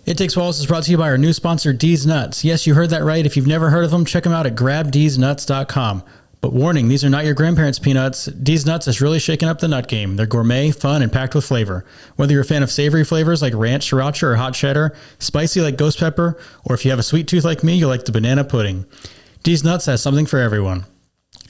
It Takes Balls is brought to you by our new sponsor, D's Nuts. Yes, you heard that right. If you've never heard of them, check them out at grabdsnuts.com. But warning, these are not your grandparents' peanuts. D's Nuts has really shaken up the nut game. They're gourmet, fun, and packed with flavor. Whether you're a fan of savory flavors like ranch, sriracha, or hot cheddar, spicy like ghost pepper, or if you have a sweet tooth like me, you'll like the banana pudding. D's Nuts has something for everyone.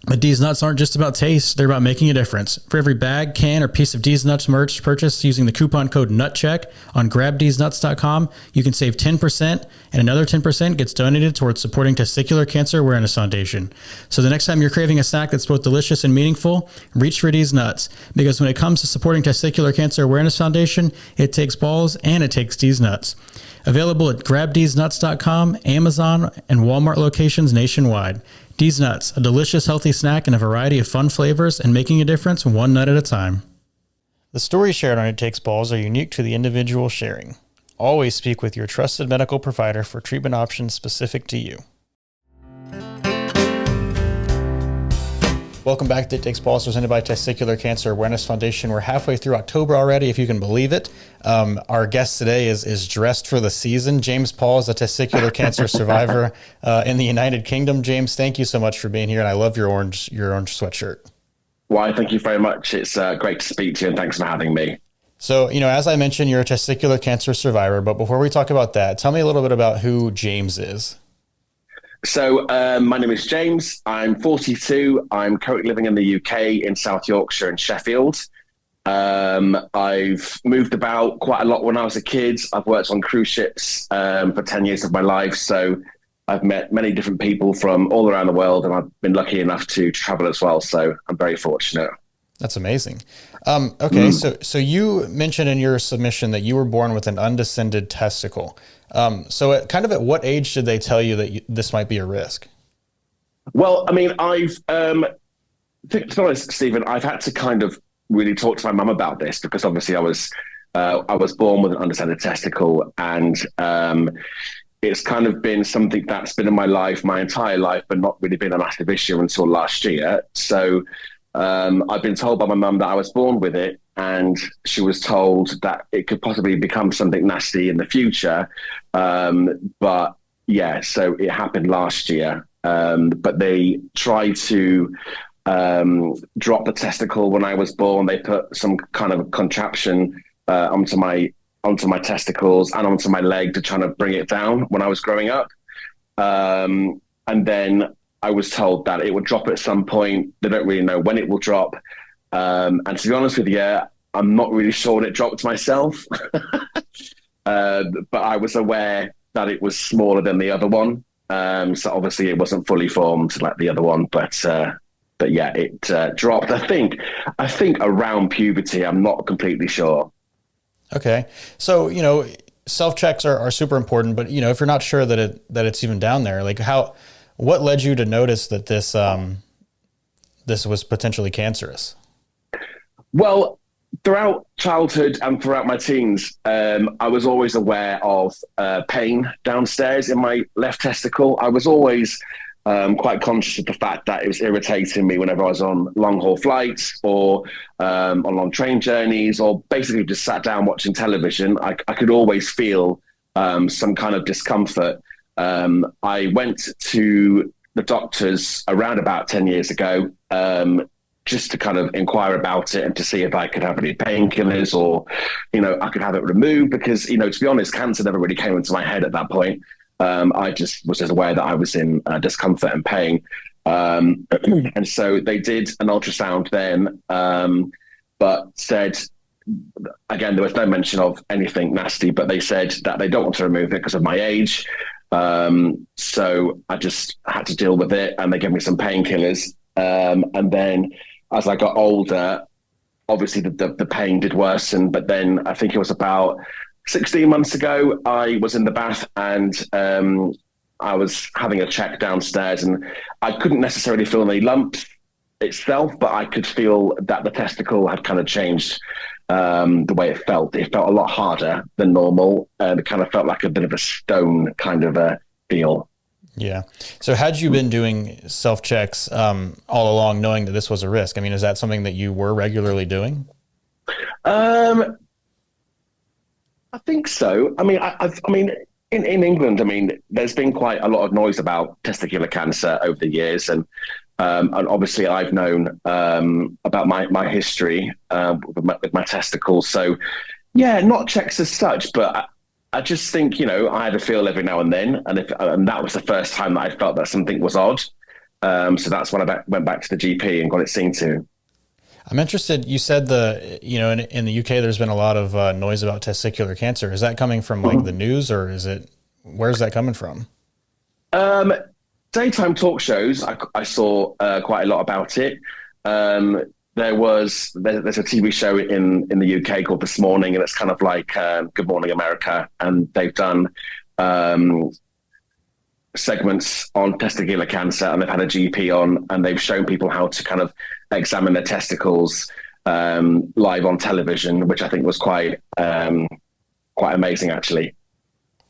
But D's Nuts aren't just about taste, they're about making a difference. For every bag, can, or piece of D's Nuts merch purchased using the coupon code NUTCHECK on grabdsnuts.com, you can save 10%, and another 10% gets donated towards supporting Testicular Cancer Awareness Foundation. So the next time you're craving a snack that's both delicious and meaningful, reach for D's Nuts. Because when it comes to supporting Testicular Cancer Awareness Foundation, it takes balls and it takes D's Nuts. Available at grabdsnuts.com, Amazon, and Walmart locations nationwide. D's Nuts, a delicious, healthy snack in a variety of fun flavors and making a difference one nut at a time. The stories shared on It Takes Balls are unique to the individual sharing. Always speak with your trusted medical provider for treatment options specific to you. Welcome back to It Takes Balls, presented by Testicular Cancer Awareness Foundation. We're halfway through October already, if you can believe it. Our guest today is dressed for the season. James Paul is a testicular cancer survivor in the United Kingdom. James, thank you so much for being here, and I love your orange sweatshirt. Why, thank you very much. It's great to speak to you, and thanks for having me. So, as I mentioned, you're a testicular cancer survivor, but before we talk about that, tell me a little bit about who James is. So my name is James. I'm 42. I'm currently living in the UK in South Yorkshire and Sheffield. I've moved about quite a lot when I was a kid. I've worked on cruise ships for 10 years of my life. So I've met many different people from all around the world, and I've been lucky enough to travel as well. So I'm very fortunate. That's amazing. Okay, so you mentioned in your submission that you were born with an undescended testicle. So at what age did they tell you that this might be a risk? Well, I mean, to be honest, Stephen, I've had to kind of really talk to my mum about this, because obviously I was born with an undescended testicle, and it's kind of been something that's been in my life my entire life, but not really been a massive issue until last year. So I've been told by my mum that I was born with it, and she was told that it could possibly become something nasty in the future. But yeah, so it happened last year. But they tried to drop the testicle when I was born. They put some kind of contraption onto my testicles and onto my leg to try to bring it down when I was growing up. And then I was told that it would drop at some point. They don't really know when it will drop. And to be honest with you, I'm not really sure when it dropped myself. But I was aware that it was smaller than the other one. So obviously it wasn't fully formed like the other one, but yeah, it dropped. I think around puberty. I'm not completely sure. Okay. So, self-checks are super important, but if you're not sure that it's even down there, like what led you to notice that this was potentially cancerous? Well, throughout childhood and throughout my teens, I was always aware of pain downstairs in my left testicle. I was always quite conscious of the fact that it was irritating me whenever I was on long-haul flights or on long train journeys, or basically just sat down watching television. I could always feel some kind of discomfort. I went to the doctors around about 10 years ago, just to kind of inquire about it and to see if I could have any painkillers or, I could have it removed, because, to be honest, cancer never really came into my head at that point. I just was aware that I was in discomfort and pain. And so they did an ultrasound then, but said, again, there was no mention of anything nasty, but they said that they don't want to remove it because of my age. So I just had to deal with it, and they gave me some painkillers. And then as I got older, obviously the pain did worsen, but then I think it was about 16 months ago, I was in the bath and I was having a check downstairs, and I couldn't necessarily feel any lumps itself, but I could feel that the testicle had kind of changed the way it felt. It felt a lot harder than normal, and it kind of felt like a bit of a stone kind of a feel. Yeah. So had you been doing self-checks all along, knowing that this was a risk? I mean, is that something that you were regularly doing? I think so. I mean, I mean, in England, I mean, there's been quite a lot of noise about testicular cancer over the years, and obviously I've known about my history with my testicles. So, yeah, not checks as such, but I just think, I had a feel every now and then, and that was the first time that I felt that something was odd. So that's when I went back to the GP and got it seen to. I'm interested. You said in the UK, there's been a lot of noise about testicular cancer. Is that coming from like the news, or where's that coming from? Um, Daytime talk shows, I saw quite a lot about it. There's a TV show in the UK called This Morning, and it's kind of like Good Morning America, and they've done segments on testicular cancer, and they've had a GP on, and they've shown people how to kind of examine their testicles live on television, which I think was quite amazing, actually.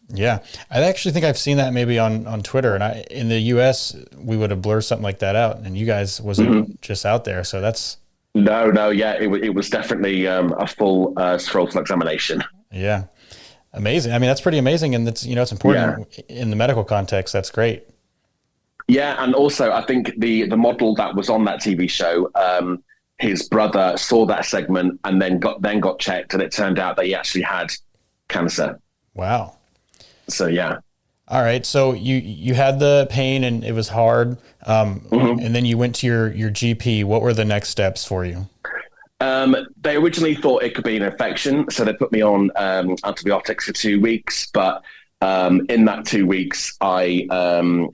Yeah, I actually think I've seen that maybe on Twitter, and in the US we would have blurred something like that out, and you guys wasn't just out there, so that's no, yeah, it was definitely a full scrotal examination. Yeah, amazing. I mean, that's pretty amazing, and it's important in the medical context. That's great. Yeah, and also I think the model that was on that TV show, his brother saw that segment and then got checked, and it turned out that he actually had cancer. Wow. So yeah. All right. So you had the pain and it was hard, and then you went to your GP. What were the next steps for you? They originally thought it could be an infection, so they put me on antibiotics for 2 weeks. But in that 2 weeks, I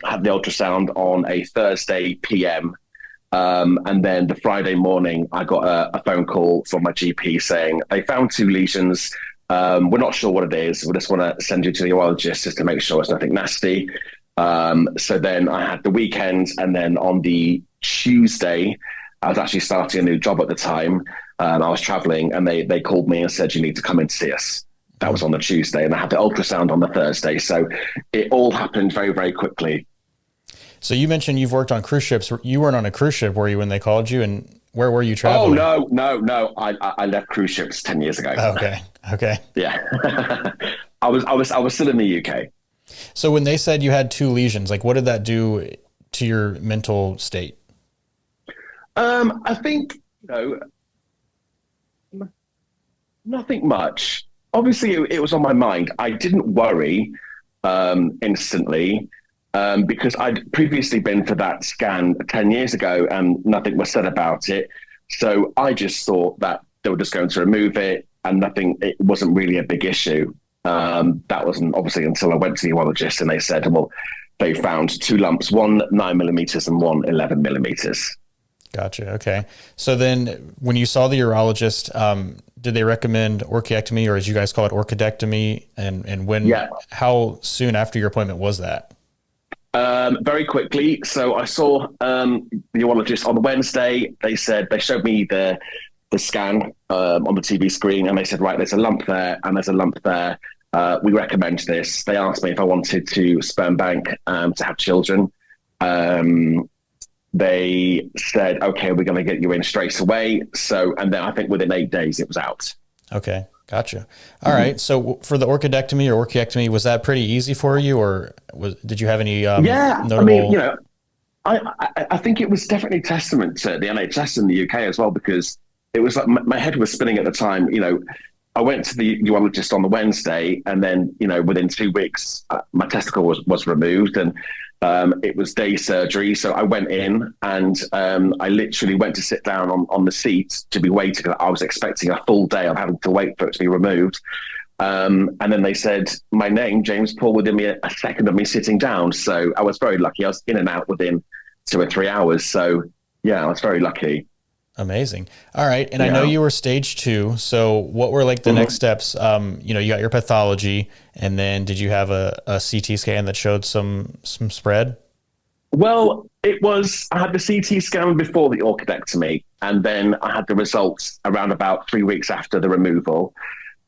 had the ultrasound on a Thursday PM. And then the Friday morning, I got a phone call from my GP saying they found 2 lesions. We're not sure what it is. We just want to send you to the urologist just to make sure it's nothing nasty. So then I had the weekend, and then on the Tuesday, I was actually starting a new job at the time. I was traveling, and they called me and said, you need to come in to see us. That was on the Tuesday, and I had the ultrasound on the Thursday. So it all happened very, very quickly. So you mentioned you've worked on cruise ships. You weren't on a cruise ship, were you, when they called you? And where were you traveling? Oh, no. I left cruise ships 10 years ago. Okay. Yeah. I was still in the UK. So when they said you had 2 lesions, like what did that do to your mental state? I think, nothing much. Obviously, it was on my mind. I didn't worry instantly because I'd previously been for that scan 10 years ago and nothing was said about it. So I just thought that they were just going to remove it and it wasn't really a big issue. That wasn't obviously until I went to the urologist and they said, well, they found 2 lumps, one 9 millimeters and one 11 millimeters. Gotcha. Okay. So then when you saw the urologist, did they recommend orchiectomy, or as you guys call it, orchidectomy? And when, how soon after your appointment was that? Very quickly. So I saw the urologist on the Wednesday. They showed me the scan on the TV screen, and they said, right, there's a lump there and there's a lump there. We recommend this. They asked me if I wanted to sperm bank to have children. They said, okay, we're going to get you in straight away. So, and then I think within 8 days it was out. Okay. Gotcha. All right. So for the orchidectomy or orchiectomy, was that pretty easy for you, or did you have any notable... I mean, I think it was definitely testament to the NHS in the UK as well, because it was like my head was spinning at the time. I went to the urologist on the Wednesday, and then, within 2 weeks, my testicle was removed, and it was day surgery. So I went in and I literally went to sit down on the seat to be waiting. I was expecting a full day of having to wait for it to be removed. And then they said my name, James Paul, within a second of me sitting down. So I was very lucky. I was in and out within 2 or 3 hours. So yeah, I was very lucky. Amazing. All right. And I know you were stage 2. So what were like the next steps? You got your pathology, and then did you have a CT scan that showed some spread? Well, I had the CT scan before the orchidectomy, and then I had the results around about 3 weeks after the removal.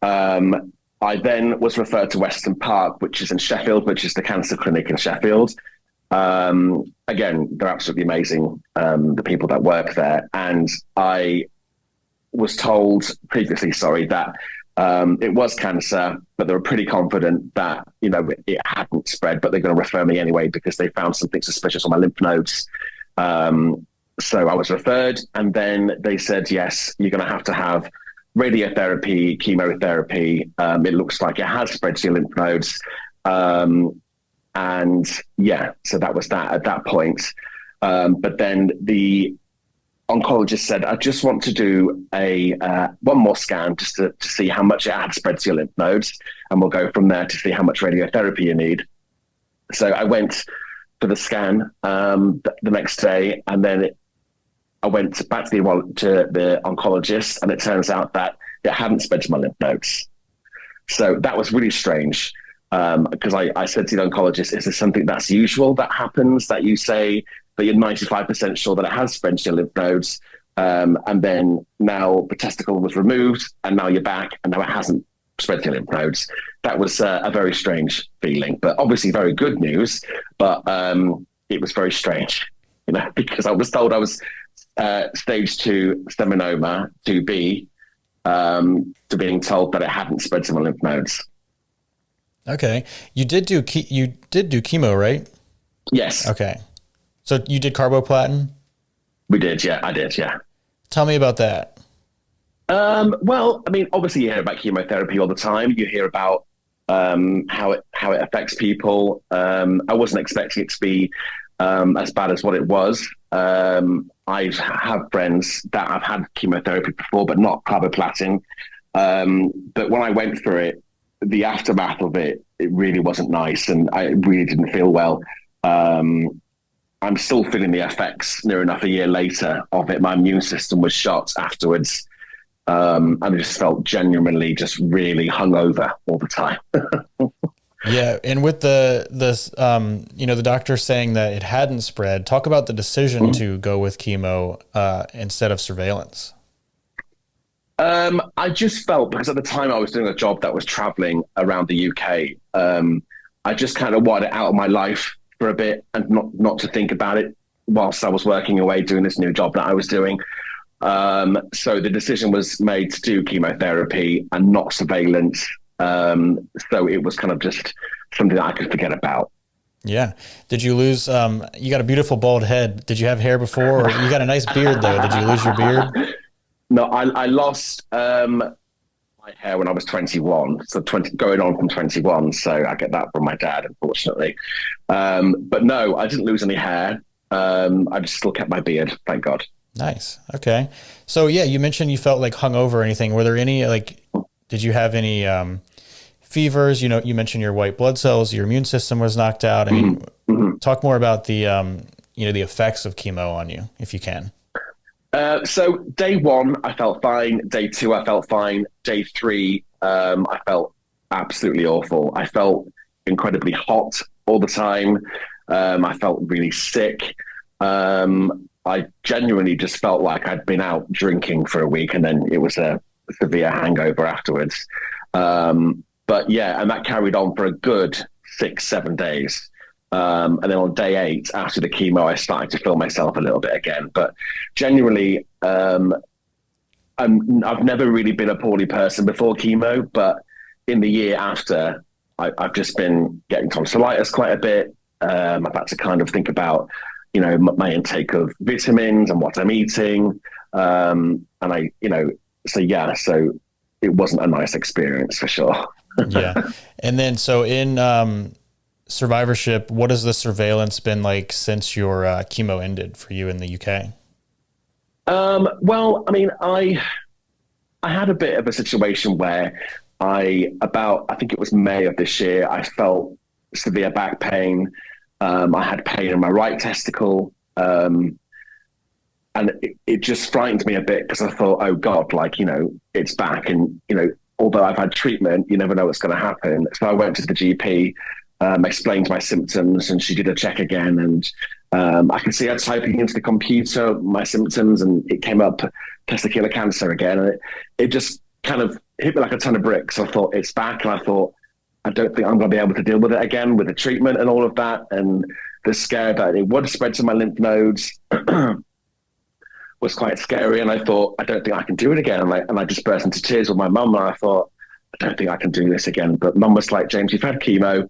I then was referred to Weston Park, which is in Sheffield, which is the cancer clinic in Sheffield. Again, they're absolutely amazing, the people that work there. And I was told previously, that It was cancer, but they were pretty confident that, it hadn't spread, but they're going to refer me anyway because they found something suspicious on my lymph nodes. So I was referred, and then they said, yes, you're going to have radiotherapy, chemotherapy. It looks like it has spread to your lymph nodes. And yeah, so that was that at that point. But then the oncologist said, I just want to do one more scan just to see how much it had spread to your lymph nodes, and we'll go from there to see how much radiotherapy you need. So I went for the scan the next day, and then I went back to the oncologist, and it turns out that it hadn't spread to my lymph nodes. So that was really strange, because I said to the oncologist, is this something that's usual that happens, that you say that you're 95% sure that it has spread to your lymph nodes, and then now the testicle was removed, and now you're back, and now it hasn't spread to your lymph nodes? That was a very strange feeling, but obviously very good news. But it was very strange, because I was told I was stage 2 seminoma, 2B, to being told that it hadn't spread to my lymph nodes. Okay, you did do chemo, right? Yes. Okay. So you did carboplatin? We did, yeah. I did, yeah. Tell me about that. Well, I mean, obviously you hear about chemotherapy all the time. You hear about how it affects people. I wasn't expecting it to be as bad as what it was. I have friends that have had chemotherapy before, but not carboplatin. But when I went for it, the aftermath of it really wasn't nice, and I really didn't feel well. I'm still feeling the effects near enough a year later of it. My immune system was shot afterwards. And I just felt genuinely just really hungover all the time. Yeah. And with the doctor saying that it hadn't spread, talk about the decision to go with chemo instead of surveillance. I just felt, because at the time I was doing a job that was traveling around the UK, I just kind of wanted it out of my life for a bit, and not to think about it whilst I was working away doing this new job that I was doing. So the decision was made to do chemotherapy and not surveillance. So it was kind of just something that I could forget about. Yeah. Did you lose, you got a beautiful bald head. Did you have hair before? Or you got a nice beard though. Did you lose your beard? No, I lost my hair when I was 21. So going on from 21. So I get that from my dad, unfortunately. But no, I didn't lose any hair. I just still kept my beard, thank God. Nice. Okay. So yeah, you mentioned you felt like hungover or anything. Were there any, did you have any fevers? You mentioned your white blood cells, your immune system was knocked out. I mean, talk more about the effects of chemo on you, if you can. So day 1, I felt fine. Day 2, I felt fine. Day 3, I felt absolutely awful. I felt incredibly hot all the time. I felt really sick. I genuinely just felt like I'd been out drinking for a week, and then it was a severe hangover afterwards. But yeah, and that carried on for a good 6-7 days. And then on day 8, after the chemo, I started to feel myself a little bit again. But genuinely, I've never really been a poorly person before chemo, but in the year after, I've just been getting tonsillitis quite a bit. I've had to kind of think about my intake of vitamins and what I'm eating. And so it wasn't a nice experience for sure. Yeah. And then, so in survivorship, what has the surveillance been like since your chemo ended for you in the UK? Well, I mean, I had a bit of a situation where I think it was May of this year, I felt severe back pain. I had pain in my right testicle, and it just frightened me a bit, because I thought, oh God, it's back. And, although I've had treatment, you never know what's going to happen. So I went to the GP, explained my symptoms, and she did a check again. And I could see her typing into the computer my symptoms, and it came up testicular cancer again. And it just kind of hit me like a ton of bricks. I thought, it's back. And I thought, I don't think I'm going to be able to deal with it again with the treatment and all of that. And the scare that it would spread to my lymph nodes was quite scary. And I thought, I don't think I can do it again. And I just burst into tears with my mum. And I thought, I don't think I can do this again. But mum was like, James, you've had chemo.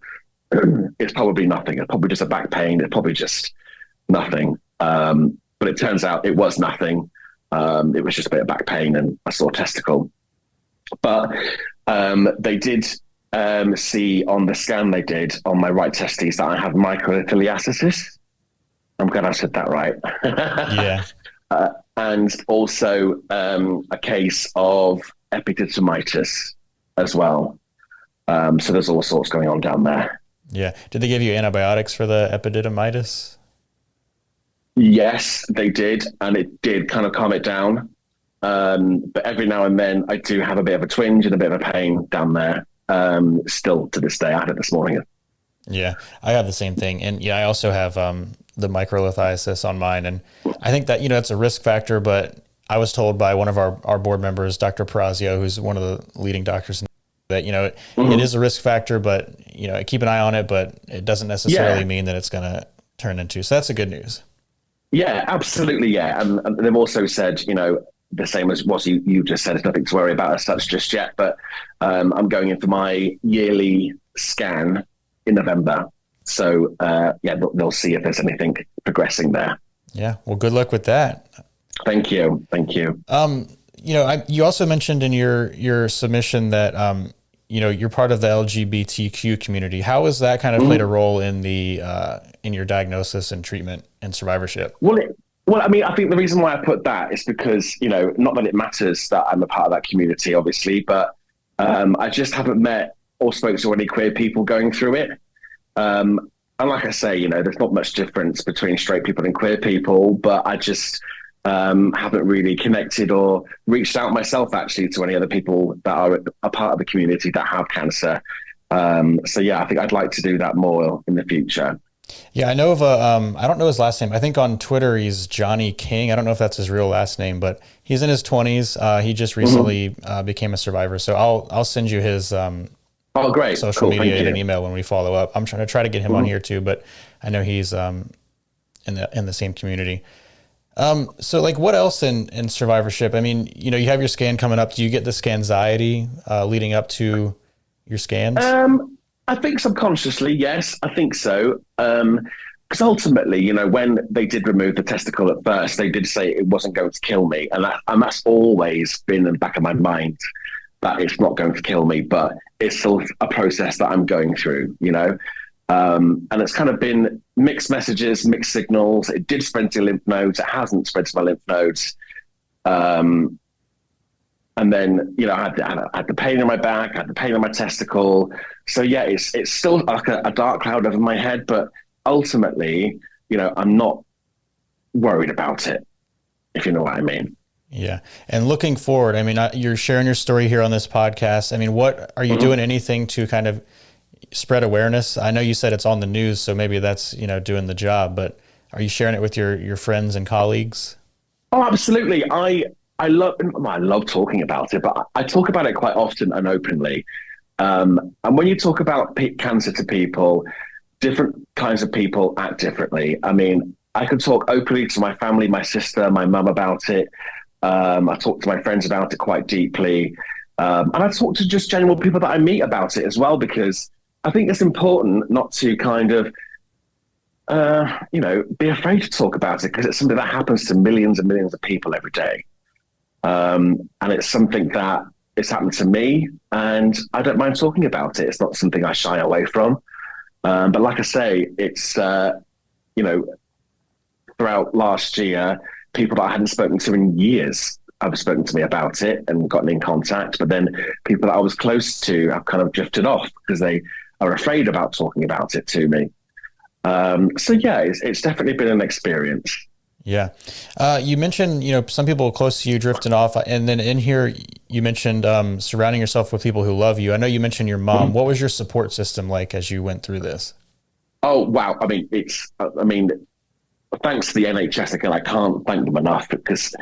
It's probably nothing. It's probably just a back pain. It's probably just nothing. But it turns out it was nothing. It was just a bit of back pain and a sore testicle. But they did see on the scan they did on my right testes that I have microlithiasis. I'm glad I said that right. Yeah. And also a case of epididymitis as well. So there's all sorts going on down there. Yeah. Did they give you antibiotics for the epididymitis? Yes, they did. And it did kind of calm it down. But every now and then I do have a bit of a twinge and a bit of a pain down there. Still to this day. I had it this morning. Yeah, I have the same thing. And yeah, I also have the microlithiasis on mine. And I think that, it's a risk factor, but I was told by one of our board members, Dr. Perazio, who's one of the leading doctors, that, it is a risk factor, but, keep an eye on it, but it doesn't necessarily mean that it's going to turn into. So that's the good news. Yeah, absolutely. Yeah. And they've also said, the same as what you just said, there's nothing to worry about as such just yet, but I'm going in for my yearly scan in November. So they'll see if there's anything progressing there. Yeah. Well, good luck with that. Thank you. Thank you. You also mentioned in your submission that, you're part of the LGBTQ community. How has that kind of played a role in in your diagnosis and treatment and survivorship? Well, I mean, I think the reason why I put that is because, not that it matters that I'm a part of that community, obviously, but I just haven't met or spoke to any queer people going through it. And like I say, there's not much difference between straight people and queer people, but I just haven't really connected or reached out myself, actually, to any other people that are a part of the community that have cancer. So, yeah, I think I'd like to do that more in the future. Yeah, I know of I don't know his last name. I think on Twitter he's Johnny King. I don't know if that's his real last name, but he's in his 20s. He just recently became a survivor. So I'll send you his great. social media and an email when we follow up. I'm trying to get him on here too, but I know he's in the same community. So like what else in survivorship? I mean, you have your scan coming up. Do you get this anxiety leading up to your scans? I think subconsciously, yes, I think so. Because ultimately, when they did remove the testicle at first, they did say it wasn't going to kill me. And that's always been in the back of my mind, that it's not going to kill me, but it's still a process that I'm going through, and it's kind of been mixed messages, mixed signals. It did spread to lymph nodes. It hasn't spread to my lymph nodes. And then, I had the pain in my back, I had the pain in my testicle. So yeah, it's still like a dark cloud over my head, but ultimately, I'm not worried about it, if you know what I mean. Yeah. And looking forward, I mean, you're sharing your story here on this podcast. I mean, what are you doing anything to kind of spread awareness? I know you said it's on the news, so maybe that's, doing the job, but are you sharing it with your friends and colleagues? Oh, absolutely. I love talking about it, but I talk about it quite often and openly. And when you talk about cancer to people, different kinds of people act differently. I mean, I could talk openly to my family, my sister, my mum about it. I talk to my friends about it quite deeply. And I talk to just general people that I meet about it as well, because I think it's important not to kind of, be afraid to talk about it, because it's something that happens to millions and millions of people every day. And it's something that it's happened to me, and I don't mind talking about it. It's not something I shy away from. But like I say, it's, throughout last year, people that I hadn't spoken to in years have spoken to me about it and gotten in contact. But then people that I was close to have kind of drifted off because they are afraid about talking about it to me. So yeah, it's definitely been an experience. Yeah. You mentioned, some people close to you drifting off, and then in here you mentioned surrounding yourself with people who love you. I know you mentioned your mom. What was your support system like as you went through this? Oh, wow. I mean, thanks to the NHS, again, I can't thank them enough, because,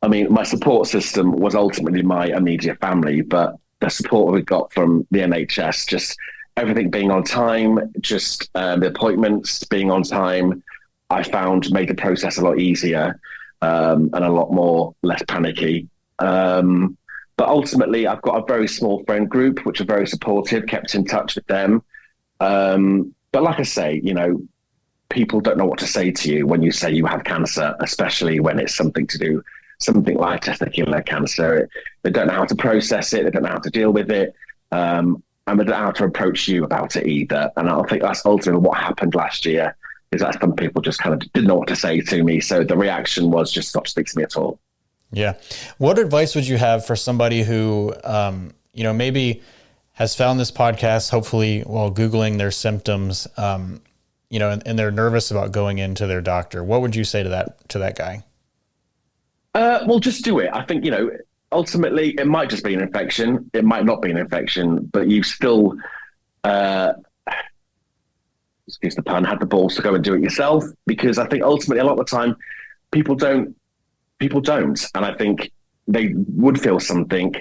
my support system was ultimately my immediate family, but the support we got from the NHS, just everything being on time, just the appointments being on time, I found made the process a lot easier and a lot more less panicky. But ultimately, I've got a very small friend group, which are very supportive, kept in touch with them. But like I say, people don't know what to say to you when you say you have cancer, especially when it's something like testicular cancer. They don't know how to process it. They don't know how to deal with it. And they don't know how to approach you about it either. And I think that's ultimately what happened last year, is that some people just kind of didn't know what to say to me. So the reaction was just stop speaking to me at all. Yeah. What advice would you have for somebody who, maybe has found this podcast, hopefully while Googling their symptoms, and they're nervous about going into their doctor? What would you say to that guy? Well, just do it. I think, ultimately it might just be an infection. It might not be an infection, but you've still, excuse the pun, had the balls to go and do it yourself. Because I think ultimately a lot of the time people don't. And I think they would feel something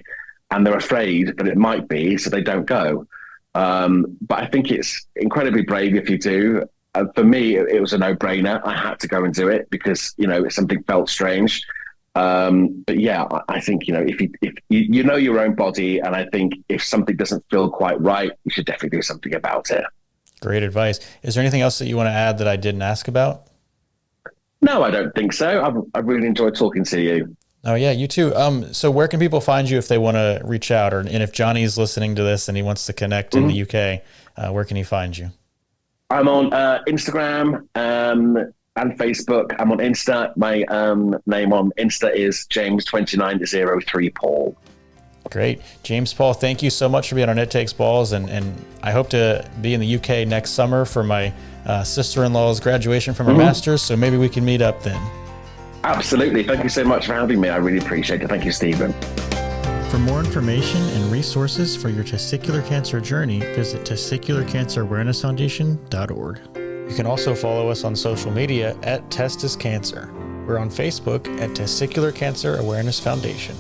and they're afraid that it might be, so they don't go. But I think it's incredibly brave if you do. For me, it was a no-brainer. I had to go and do it because, something felt strange. But yeah, I think, if you know your own body, and I think if something doesn't feel quite right, you should definitely do something about it. Great advice. Is there anything else that you want to add that I didn't ask about? No, I don't think so. I really enjoyed talking to you. Oh yeah, you too. So where can people find you if they want to reach out, and if Johnny's listening to this and he wants to connect in the UK, where can he find you? I'm on Instagram and Facebook. I'm on Insta. My name on Insta is James2903Paul. Great. James Paul, thank you so much for being on It Takes Balls. And I hope to be in the UK next summer for my sister-in-law's graduation from her master's. So maybe we can meet up then. Absolutely. Thank you so much for having me. I really appreciate it. Thank you, Stephen. For more information and resources for your testicular cancer journey, visit testicularcancerawarenessfoundation.org. You can also follow us on social media at Testis Cancer. We're on Facebook at Testicular Cancer Awareness Foundation.